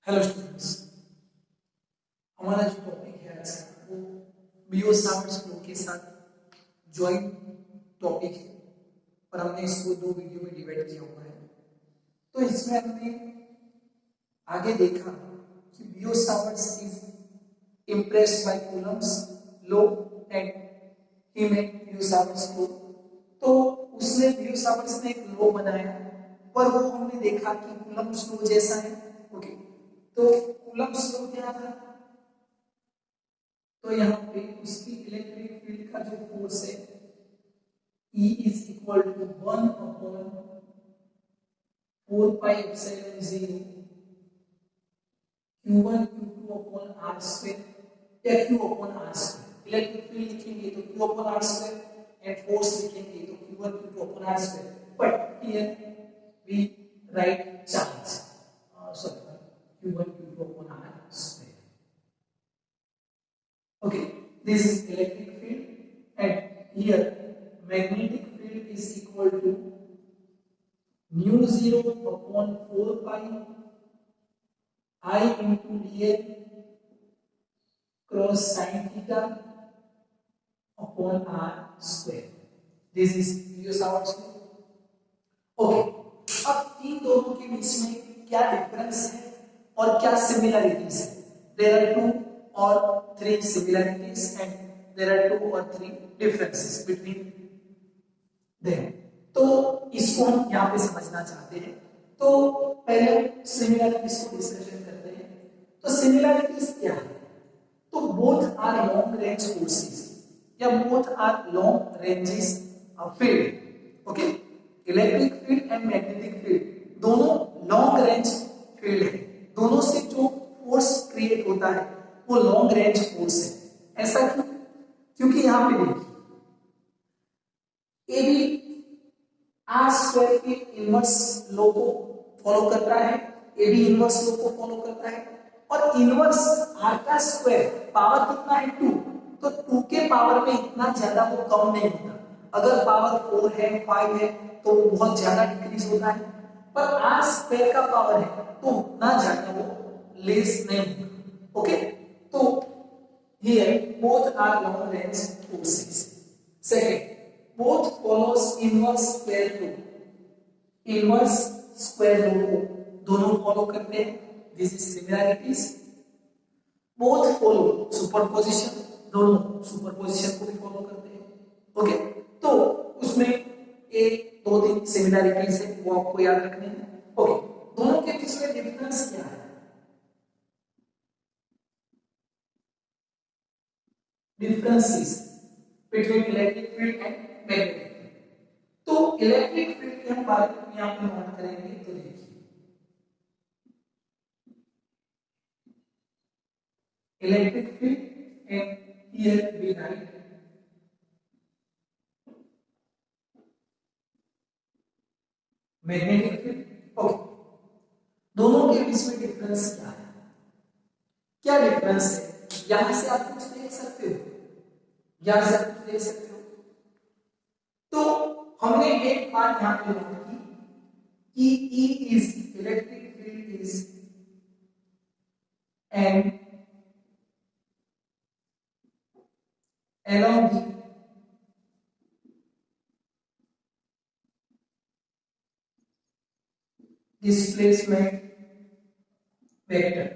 Hello students, हमारा जो topic है आज का वो बियो-सावर्ट्स लॉ के साथ ज्वाइंट टॉपिक है और हमने इसको दो वीडियो में डिवाइड किया हुआ है। तो इसमें हमने आगे देखा कि Biot Savart's is impressed by Coulomb's law and he made Biot Savart's law. तो उसने बियो-सावर्ट्स ने एक लॉ बनाया पर वो हमने देखा कि कूलम्ब्स लॉ जैसा है। ओके, तो कूलम्ब्स लॉ क्या था? तो यहाँ पे उसकी इलेक्ट्रिक फील्ड का जो फोर्स है E is equal to 1 upon 4 pi epsilon 0 Q1 Q2 upon R square या Q upon R square। Electric field लिखेंगे तो Q upon R square and force लिखेंगे तो Q1 Q2 upon R square, but here we write charge, sorry, Q1 Q2 upon R square। Okay, this is electric field and here magnetic field is equal to mu 0 upon 4 pi I into dl cross sin theta upon r square। This is Biot Savart's law. Okay, अब इन दोनों के बीच में क्या difference है और क्या similarities है? There are two or three similarities and there are two or three differences between them। तो इसको हम यहाँ पे समझना चाहते हैं। तो पहले सिमिलरिटीज को डिस्कशन करते हैं। तो सिमिलरिटीज क्या है? तो both are long range forces या both are long ranges of field. Okay, electric field and magnetic field दोनों लॉन्ग रेंज फील्ड है। दोनों से जो फोर्स क्रिएट होता है वो लॉन्ग रेंज फोर्स है। ऐसा क्यों? क्योंकि यहां पे देखिए ए बी आर स्क्वायर के इनवर्स लॉ को फॉलो करता है, ए बी इनवर्स लॉ को फॉलो करता है और इनवर्स आर का स्क्वायर पावर कितना है 2, तो 2 के पावर में इतना ज्यादा वो कम नहीं होता। अगर पावर 4 है 5 है तो वो बहुत ज्यादा डिक्रीज होता है, पर आर स्क्वायर का पावर है तो उतना ज्यादा वो लेस नहीं होता। ओके, तो here both are long range forces। Second, both follows inverse square law। inverse square law को दोनों फॉलो करते हैं। This is similarities। both follow superposition, दोनों सुपरपोजिशन को भी फॉलो करते हैं। ओके, तो उसमें एक दो तीन सिमिलरिटीज है वो आपको याद रखने हैं। ओके, दोनों के बीच में डिफरेंस क्या है? differences between electric field and magnetic field। तो इलेक्ट्रिक फील्ड के हम बारे में यहां पे नोट करेंगे। तो देखिए electric field and here we write magnetic field. Okay, दोनों के बीच में डिफरेंस क्या है? क्या डिफरेंस है? यहां से आप कुछ देख सकते हो, यहां से आप कुछ देख सकते हो। तो हमने एक बात यहां पे नोट की कि E is electric field is and along the displacement vector.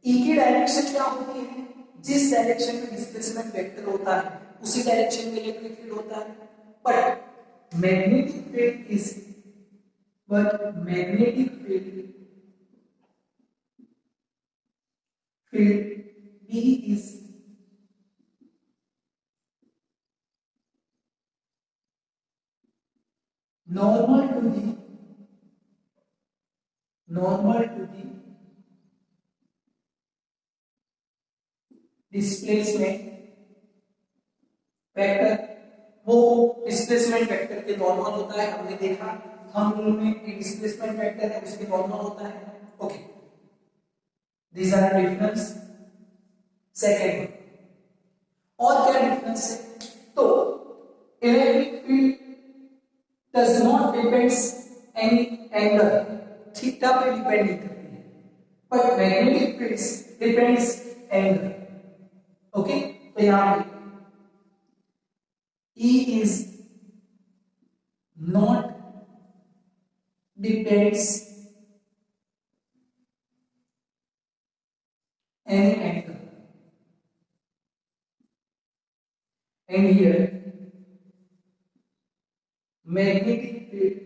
E की डायरेक्शन क्या होती है? जिस डायरेक्शन में डिस्प्लेसमेंट वेक्टर होता है उसी डायरेक्शन में इलेक्ट्रिक फील्ड होता है। But magnetic field is field B is normal to the displacement vector. वो डिस्प्लेसमेंट वेक्टर के नॉर्मल होता है। हमने देखा हम रूल में एक डिस्प्लेसमेंट वेक्टर है उसके नॉर्मल होता है। Okay, these are difference। Second, और क्या डिफरेंस है? तो electric field does not depends any angle, theta पे डिपेंड नहीं करती है। but magnetic fields depends angle. Okay, तो यहाँ पे E is not depends any angle, and here magnetic field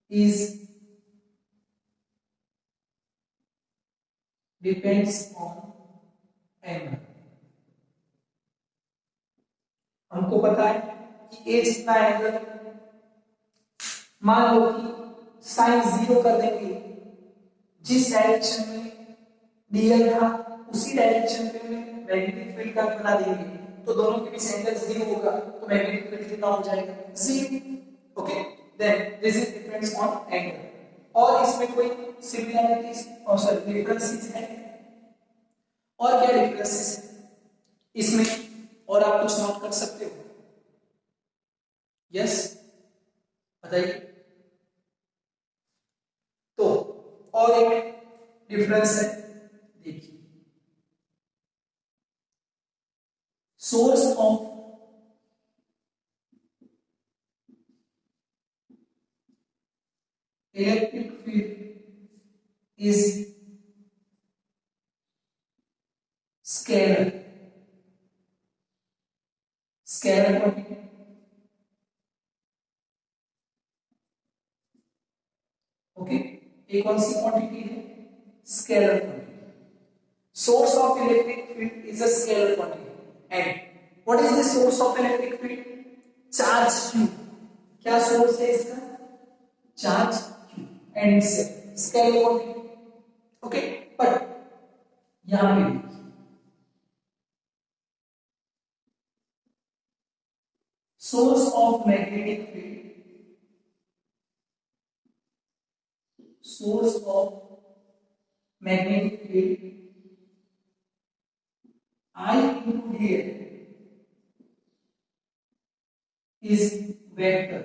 is depends on angle. हमको पता है कि ए जितना एंगल, मान लो कि साइन 0 कर देंगे, जिस डायरेक्शन में डीएल था उसी डायरेक्शन पे में मैग्नेटिक फील्ड का बना देंगे, तो दोनों के बीच एंगल 0 होगा, तो मैग्नेटिक फील्ड कितना हो जाएगा 0. Okay, then this is depends on angle. और इसमें कोई सिमिलरिटीज और सॉरी डिफरेंसेस है, और क्या डिफरेंसेस है इसमें, और आप कुछ नोट कर सकते हो? यस, बताइए. तो और एक डिफरेंस है, देखिए, source of electric field is scalar quantity. Okay, एक कौन सी क्वांटिटी है? Scalar quantity. Source of electric field is a scalar quantity. And what is the source of electric field? Charge q. क्या सोर्स है इसका? Charge q. And scalar quantity. Okay, but यहां पे देखिए, source of magnetic field, source of magnetic field I into dl is vector.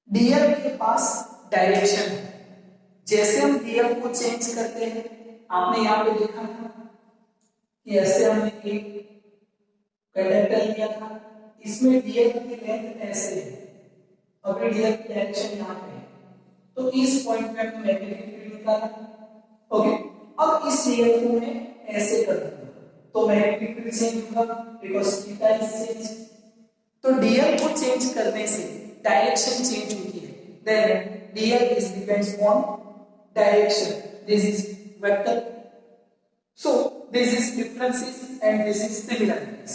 dl के पास direction है. जैसे हम dl को चेंज करते हैं, आपने यहां पे देखा था कि ऐसे हमने एक कंडक्टर लिया था, इसमें dl की लेंथ ऐसे है, और फिर dl की डायरेक्शन यहाँ पे है, तो इस पॉइंट पे हमने मैग्नेटिक फील्ड निकाला. ओके, अब इस dl को मैं ऐसे कर दूंगा, तो मैग्नेटिक फील्ड चेंज होगा बिकॉज़ थीटा इज चेंज. तो dl को चेंज करने से डायरेक्शन चेंज होती है. Then dl is depends on direction. This is vector. So this is differences and this is similarities.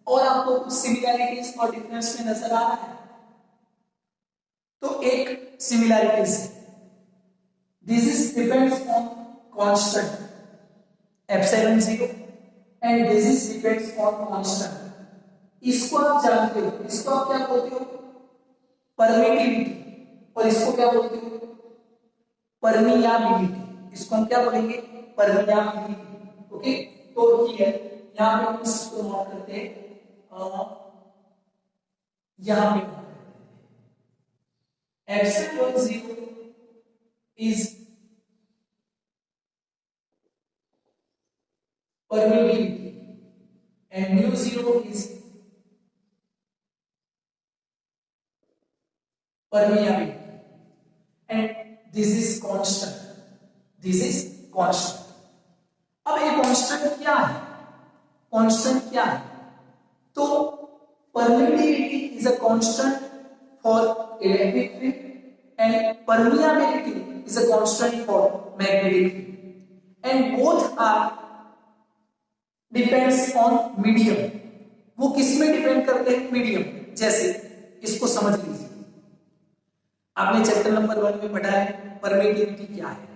और आपको कुछ सिमिलरिटीज और डिफरेंस में नजर आ रहा है? तो एक सिमिलरिटीज है, this is depends on constant epsilon 0 and this is depends on constant. इसको आप जानते हो, इसको आप क्या बोलते हो? परमिटिविटी. और इसको क्या बोलते हो? परमियाबिलिटी. इसको हम क्या बोलेंगे? परमियाबिलिटी. ओके, तो हियर यहां पे हम इसको नोट करते हैं, यहां पे epsilon 0 is permeability and mu 0 is permeability, and this is constant. This is constant. अब ये कांस्टेंट क्या है? कांस्टेंट क्या है? तो permeability is a constant for electric field and permeability is a constant for magnetic field, and both are depends on medium. वो किस में डिपेंड करते हैं? मीडियम. जैसे इसको समझ लीजिए, आपने चैप्टर नंबर 1 में पढ़ा है परमिटिविटी क्या है.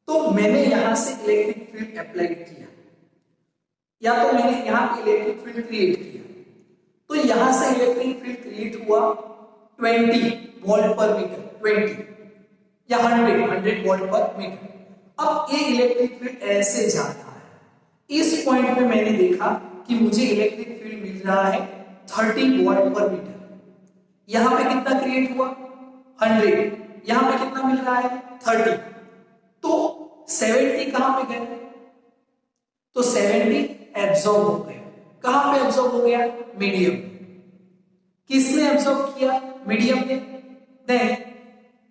तो मैंने यहां से इलेक्ट्रिक फील्ड अप्लाइड किया, या तो मैंने यहां पे इलेक्ट्रिक फील्ड क्रिएट किया, तो यहां से इलेक्ट्रिक फील्ड क्रिएट हुआ 20 वोल्ट पर मीटर, 20 या 100 वोल्ट पर मीटर. अब ये इलेक्ट्रिक फील्ड ऐसे जा रहा है, इस पॉइंट पे मैंने देखा कि मुझे इलेक्ट्रिक फील्ड मिल रहा है 30 वोल्ट पर मीटर. यहां पे कितना क्रिएट हुआ? 100. यहां पे कितना मिल रहा है 30, तो 70 कहां पे गए, तो 70 एब्जॉर्ब हो गया, कहां पे एब्जॉर्ब हो गया, मीडियम, किसने एब्जॉर्ब किया, मीडियम ने, then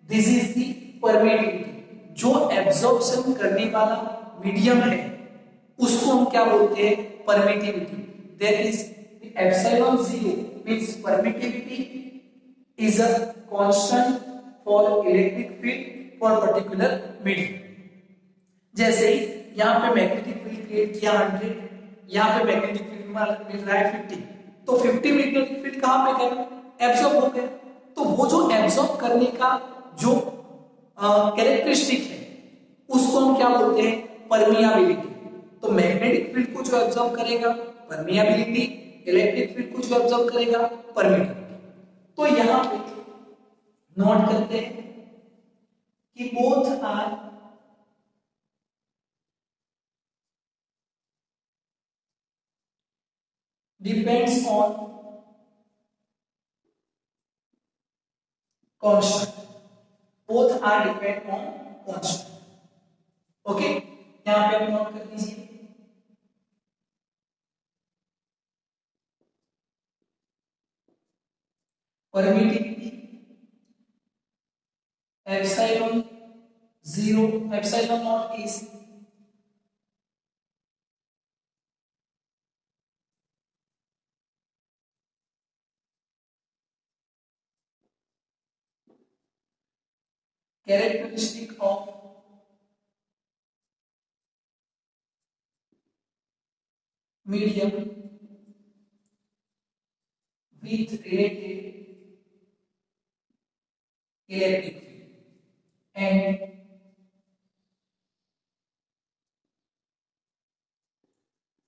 this is the permittivity, जो एब्जॉर्प्शन करने वाला मीडियम है उसको हम क्या बोलते हैं, permittivity, there is epsilon 0 means permittivity is a constant for electric field for particular medium। जैसे ही यहाँ पे मैग्नेटिक फील्ड क्रिएट किया 100, यहाँ पे मैग्नेटिक फील्ड मिल रहा है 50, तो 50 मैग्नेटिक फील्ड कहाँ पे गए, एब्जॉर्ब हो गए, तो वो जो एब्जॉर्ब करने का जो कैरेक्टरिस्टिक है उसको हम क्या बोलते हैं, परमियाबिलिटी। तो मैग्नेटिक फील्ड को जो एब्जॉर्ब करेगा परमियाबिलिटी, इलेक्ट्रिक फील्ड को जो एब्जॉर्ब करेगा परमिटिविटी। तो यहां पे नोट करते हैं कि both are depends on constant, both are depend on constant. Okay, यहां पे आप नोट कर लीजिए, permittivity epsilon 0 epsilon not is characteristic of medium with related electric field and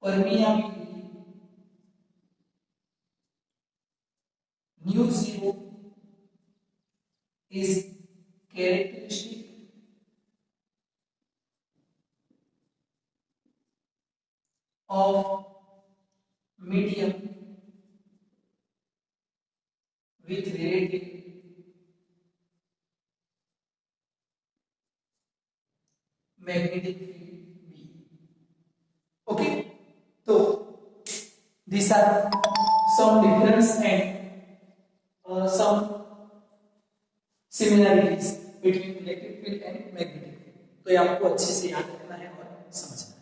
permeability nu 0 is characteristic of medium with related magnetic field B। Okay, so these are some difference and some similarities between electric field and magnetic field। तो ये आपको अच्छे से याद रखना है और समझना है।